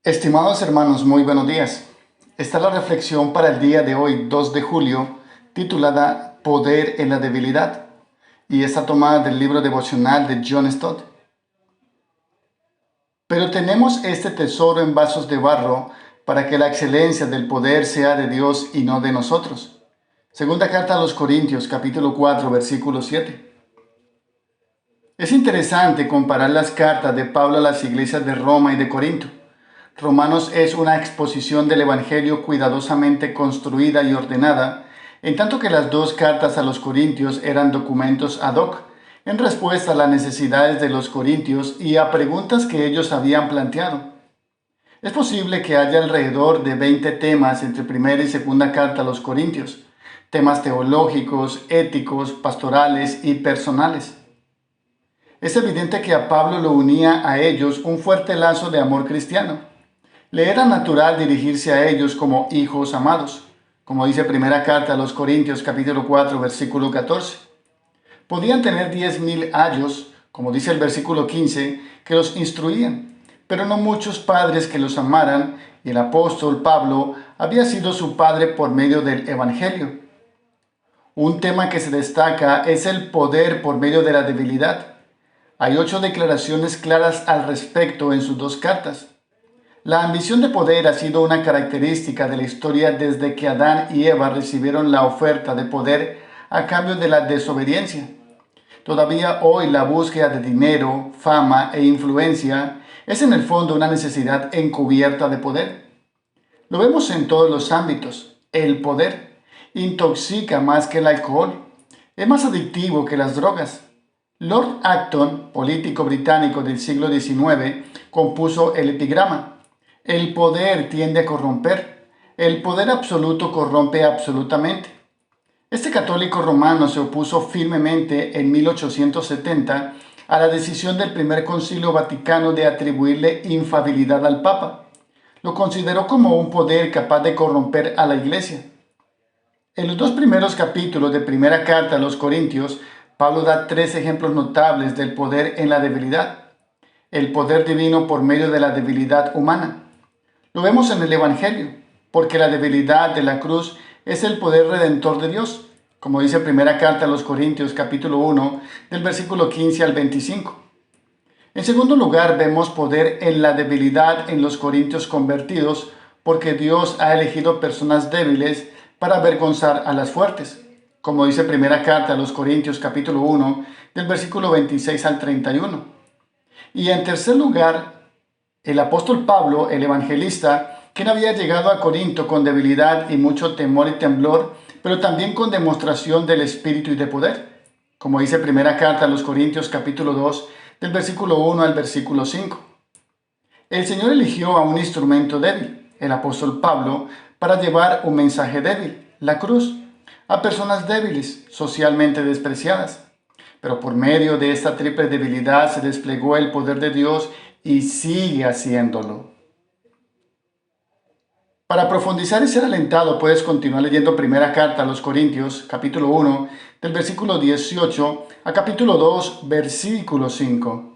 Estimados hermanos, muy buenos días. Esta es la reflexión para el día de hoy, 2 de julio, titulada Poder en la debilidad, y está tomada del libro devocional de John Stott. Pero tenemos este tesoro en vasos de barro para que la excelencia del poder sea de Dios y no de nosotros. Segunda carta a los Corintios, capítulo 4, versículo 7. Es interesante comparar las cartas de Pablo a las iglesias de Roma y de Corinto. Romanos es una exposición del Evangelio cuidadosamente construida y ordenada, en tanto que las dos cartas a los Corintios eran documentos ad hoc, en respuesta a las necesidades de los corintios y a preguntas que ellos habían planteado. Es posible que haya alrededor de 20 temas entre primera y segunda carta a los Corintios, temas teológicos, éticos, pastorales y personales. Es evidente que a Pablo lo unía a ellos un fuerte lazo de amor cristiano. Le era natural dirigirse a ellos como hijos amados, como dice primera carta a los Corintios capítulo 4 versículo 14. Podían tener 10.000 ayos, como dice el versículo 15, que los instruían, pero no muchos padres que los amaran, y el apóstol Pablo había sido su padre por medio del Evangelio. Un tema que se destaca es el poder por medio de la debilidad. Hay 8 declaraciones claras al respecto en sus dos cartas. La ambición de poder ha sido una característica de la historia desde que Adán y Eva recibieron la oferta de poder a cambio de la desobediencia. Todavía hoy la búsqueda de dinero, fama e influencia es en el fondo una necesidad encubierta de poder. Lo vemos en todos los ámbitos. El poder intoxica más que el alcohol. Es más adictivo que las drogas. Lord Acton, político británico del siglo XIX, compuso el epigrama: el poder tiende a corromper. El poder absoluto corrompe absolutamente. Este católico romano se opuso firmemente en 1870 a la decisión del primer concilio vaticano de atribuirle infalibilidad al Papa. Lo consideró como un poder capaz de corromper a la Iglesia. En los dos primeros capítulos de primera carta a los Corintios, Pablo da 3 ejemplos notables del poder en la debilidad. El poder divino por medio de la debilidad humana. Lo vemos en el Evangelio, porque la debilidad de la cruz es el poder redentor de Dios, como dice primera carta a los Corintios capítulo 1, del versículo 15 al 25. En segundo lugar, vemos poder en la debilidad en los corintios convertidos, porque Dios ha elegido personas débiles para avergonzar a las fuertes, como dice primera carta a los Corintios capítulo 1, del versículo 26 al 31. Y en tercer lugar, el apóstol Pablo, el evangelista, quien había llegado a Corinto con debilidad y mucho temor y temblor, pero también con demostración del Espíritu y de poder, como dice primera carta a los Corintios capítulo 2, del versículo 1 al versículo 5. El Señor eligió a un instrumento débil, el apóstol Pablo, para llevar un mensaje débil, la cruz, a personas débiles, socialmente despreciadas. Pero por medio de esta triple debilidad se desplegó el poder de Dios y sigue haciéndolo. Para profundizar y ser alentado, puedes continuar leyendo primera carta a los Corintios, capítulo 1, del versículo 18 a capítulo 2, versículo 5.